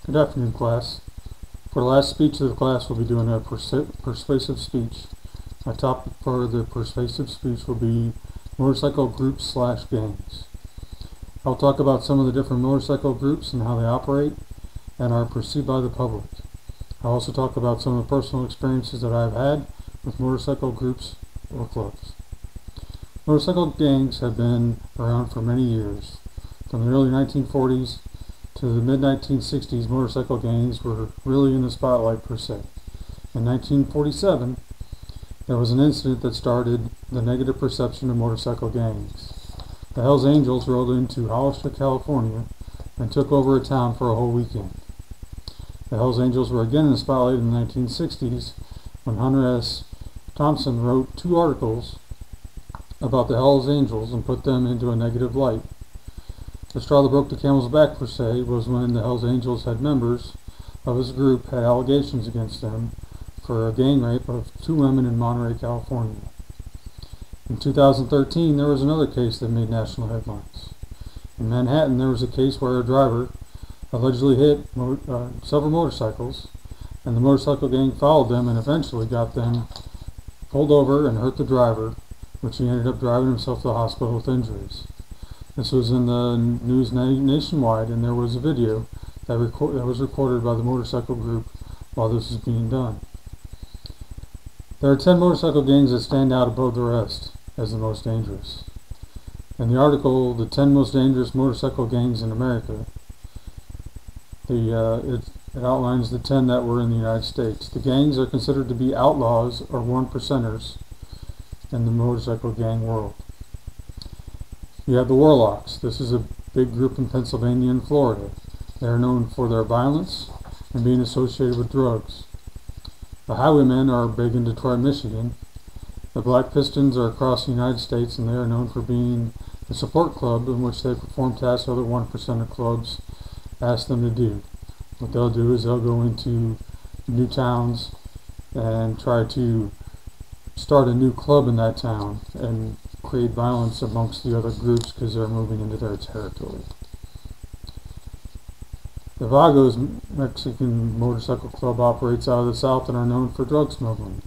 Good afternoon, class. For the last speech of the class, we'll be doing a persuasive speech. My topic for the persuasive speech will be motorcycle groups/gangs. I'll talk about some of the different motorcycle groups and how they operate and are perceived by the public. I'll also talk about some of the personal experiences that I've had with motorcycle groups or clubs. Motorcycle gangs have been around for many years. From the early 1940s to the mid-1960s, motorcycle gangs were really in the spotlight per se. In 1947, there was an incident that started the negative perception of motorcycle gangs. The Hells Angels rode into Hollister, California, and took over a town for a whole weekend. The Hells Angels were again in the spotlight in the 1960s when Hunter S. Thompson wrote 2 articles about the Hells Angels and put them into a negative light. The straw that broke the camel's back, per se, was when the Hells Angels had members of his group had allegations against them for a gang rape of 2 women in Monterey, California. In 2013, there was another case that made national headlines. In Manhattan, there was a case where a driver allegedly hit several motorcycles, and the motorcycle gang followed them and eventually got them pulled over and hurt the driver, which he ended up driving himself to the hospital with injuries. This was in the news nationwide, and there was a video that was recorded by the motorcycle group while this was being done. There are 10 motorcycle gangs that stand out above the rest as the most dangerous. In the article, The 10 Most Dangerous Motorcycle Gangs in America, it outlines the 10 that were in the United States. The gangs are considered to be outlaws or 1%ers in the motorcycle gang world. You have the Warlocks. This is a big group in Pennsylvania and Florida. They are known for their violence and being associated with drugs. The Highwaymen are big in Detroit, Michigan. The Black Pistons are across the United States, and they are known for being a support club in which they perform tasks other 1%er clubs ask them to do. What they'll do is they'll go into new towns and try to start a new club in that town and create violence amongst the other groups because they're moving into their territory. The Vagos Mexican Motorcycle Club operates out of the South and are known for drug smuggling.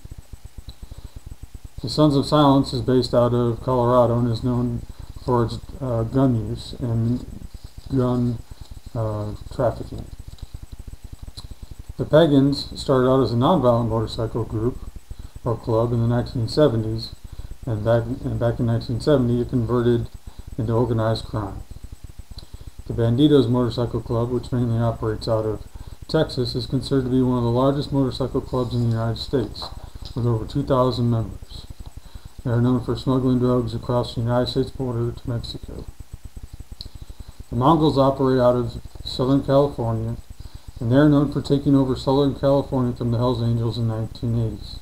The Sons of Silence is based out of Colorado and is known for its gun use and gun trafficking. The Pagans started out as a nonviolent motorcycle group or club in the 1970s, and back in 1970 it converted into organized crime. The Bandidos Motorcycle Club, which mainly operates out of Texas, is considered to be one of the largest motorcycle clubs in the United States, with over 2,000 members. They are known for smuggling drugs across the United States border to Mexico. The Mongols operate out of Southern California, and they are known for taking over Southern California from the Hells Angels in the 1980s.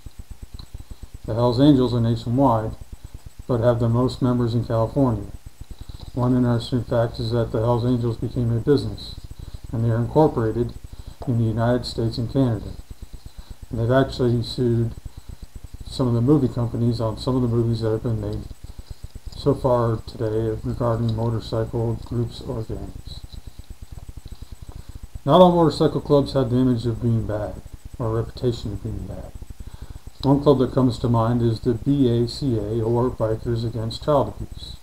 The Hells Angels are nationwide, but have the most members in California. One interesting fact is that the Hells Angels became a business, and they are incorporated in the United States and Canada. And they've actually sued some of the movie companies on some of the movies that have been made so far today regarding motorcycle groups or gangs. Not all motorcycle clubs have the image of being bad, or a reputation of being bad. One club that comes to mind is the BACA, or Bikers Against Child Abuse.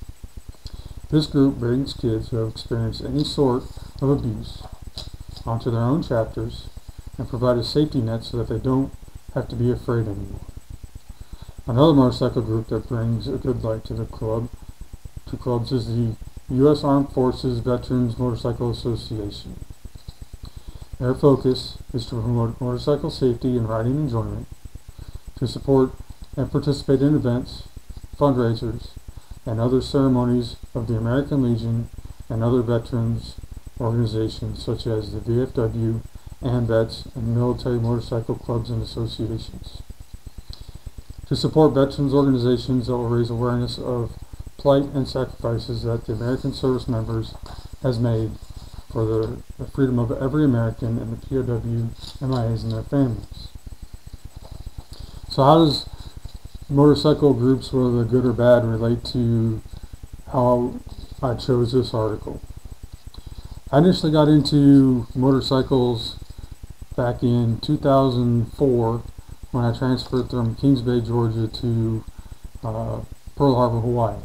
This group brings kids who have experienced any sort of abuse onto their own chapters and provide a safety net so that they don't have to be afraid anymore. Another motorcycle group that brings a good light to clubs is the U.S. Armed Forces Veterans Motorcycle Association. Their focus is to promote motorcycle safety and riding enjoyment, to support and participate in events, fundraisers, and other ceremonies of the American Legion and other veterans organizations such as the VFW, AMVETS, and military motorcycle clubs and associations. To support veterans organizations that will raise awareness of plight and sacrifices that the American service members has made for the freedom of every American and the POW, MIAs, and their families. So how does motorcycle groups, whether they're good or bad, relate to how I chose this article? I initially got into motorcycles back in 2004 when I transferred from Kings Bay, Georgia to Pearl Harbor, Hawaii.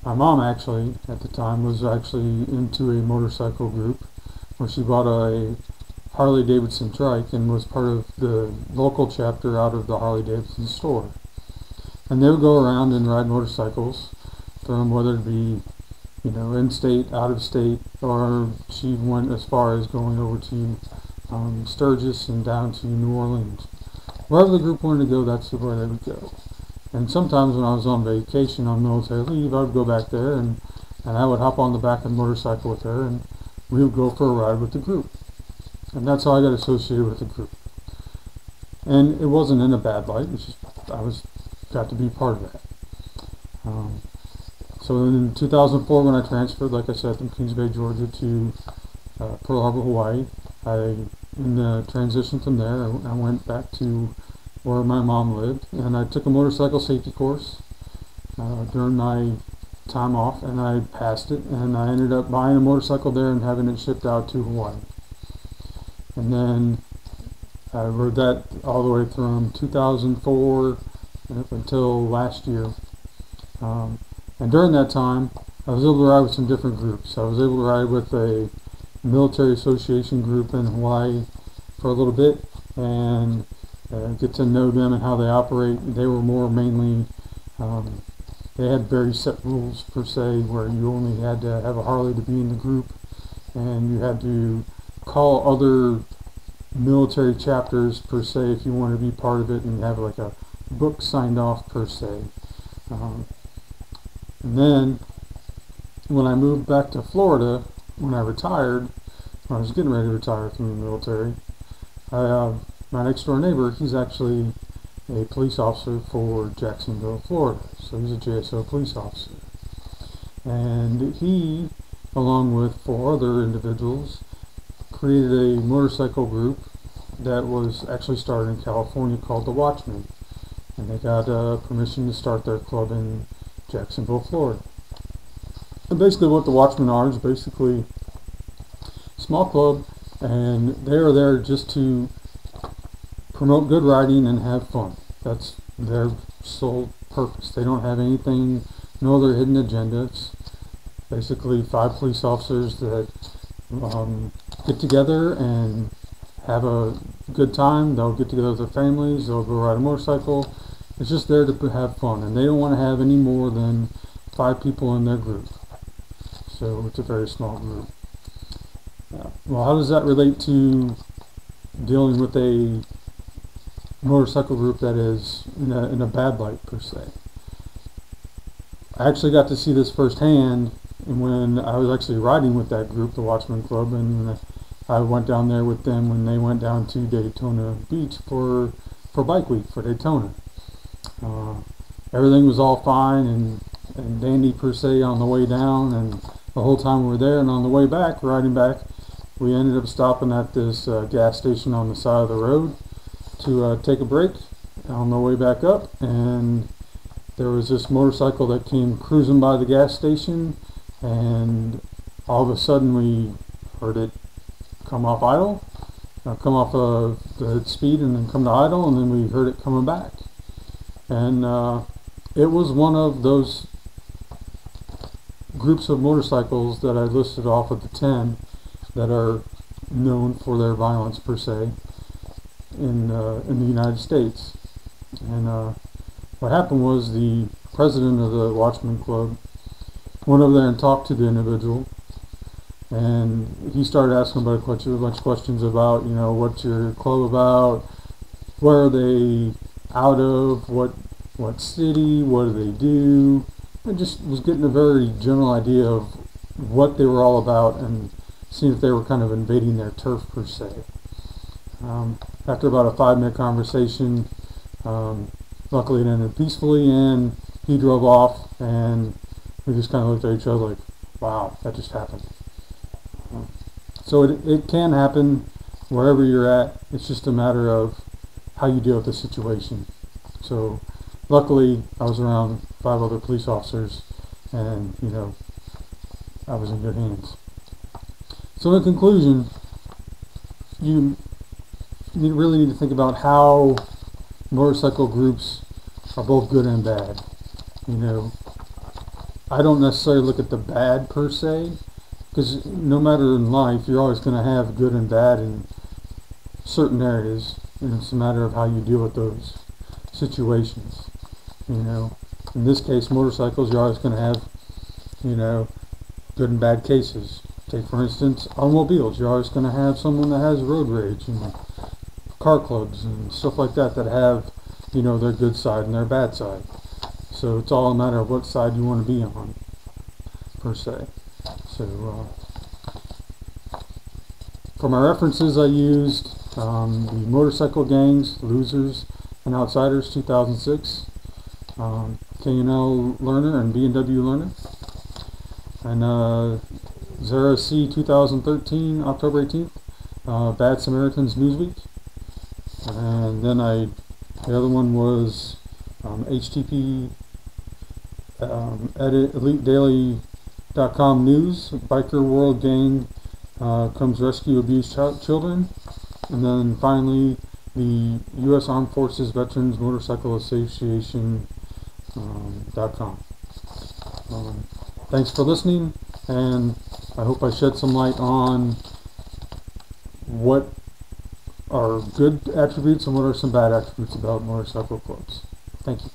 My mom actually, at the time, was actually into a motorcycle group where she bought a Harley Davidson trike and was part of the local chapter out of the Harley Davidson store. And they would go around and ride motorcycles from whether it be, you know, in-state, out-of-state, or she went as far as going over to Sturgis and down to New Orleans. Wherever the group wanted to go, that's where they would go. And sometimes when I was on vacation on military leave, I would go back there and I would hop on the back of the motorcycle with her and we would go for a ride with the group. And that's how I got associated with the group. And it wasn't in a bad light, it's just got to be part of that. So in 2004 when I transferred, like I said, from Kings Bay, Georgia to Pearl Harbor, Hawaii, in the transition from there, I went back to where my mom lived, and I took a motorcycle safety course during my time off, and I passed it, and I ended up buying a motorcycle there and having it shipped out to Hawaii. And then I rode that all the way from 2004 up until last year. And during that time, I was able to ride with some different groups. I was able to ride with a military association group in Hawaii for a little bit and get to know them and how they operate. They were more mainly, they had very set rules per se, where you only had to have a Harley to be in the group, and you had to call other military chapters per se if you wanted to be part of it and have like a book signed off per se. And then when I moved back to Florida, when I retired, when I was getting ready to retire from the military, my next door neighbor, he's actually a police officer for Jacksonville, Florida. So he's a JSO police officer. And he, along with 4 other individuals, created a motorcycle group that was actually started in California called the Watchmen. And they got permission to start their club in Jacksonville, Florida. And basically what the Watchmen are is basically a small club, and they are there just to promote good riding and have fun. That's their sole purpose. They don't have anything, no other hidden agenda. It's basically 5 police officers that get together and have a good time. They'll get together with their families, they'll go ride a motorcycle. It's just there to have fun, and they don't want to have any more than 5 people in their group. So it's a very small group. Well, how does that relate to dealing with a motorcycle group that is in a bad light per se? I actually got to see this firsthand when I was actually riding with that group, the Watchmen Club, and I went down there with them when they went down to Daytona Beach for Bike Week for Daytona. Everything was all fine and dandy per se on the way down, and the whole time we were there, and on the way back, riding back, we ended up stopping at this gas station on the side of the road to take a break on the way back up, and there was this motorcycle that came cruising by the gas station, and all of a sudden we heard it come off idle, come off the speed and then come to idle, and then we heard it coming back. And it was one of those groups of motorcycles that I listed off of the 10 that are known for their violence per se in the United States. And what happened was the president of the Watchmen Club went over there and talked to the individual, and he started asking about a bunch of questions about, you know, what's your club about, where are they out of, what city, what do they do. I just was getting a very general idea of what they were all about and seeing if they were kind of invading their turf per se. After about a 5-minute conversation, luckily it ended peacefully, and he drove off, and we just kind of looked at each other like, wow, that just happened. So it can happen wherever you're at. It's just a matter of how you deal with the situation. So luckily I was around 5 other police officers, and you know, I was in good hands. So in conclusion, you really need to think about how motorcycle groups are both good and bad. You know, I don't necessarily look at the bad per se, because no matter in life, you're always going to have good and bad in certain areas, and it's a matter of how you deal with those situations. You know, in this case, motorcycles, you're always going to have, you know, good and bad cases. Take, for instance, automobiles. You're always going to have someone that has road rage, and car clubs and stuff like that that have, you know, their good side and their bad side. So it's all a matter of what side you want to be on, per se. So for my references, I used the Motorcycle Gangs, Losers, and Outsiders 2006, K&L Learner and B&W Learner, and Zara C 2013, October 18th, Bad Samaritans Newsweek, and then the other one was HTP EliteDaily.com News, Biker World Gang comes rescue abused children, and then finally the U.S. Armed Forces Veterans Motorcycle Association .com. Thanks for listening, and I hope I shed some light on what are good attributes and what are some bad attributes about motorcycle clubs. Thank you.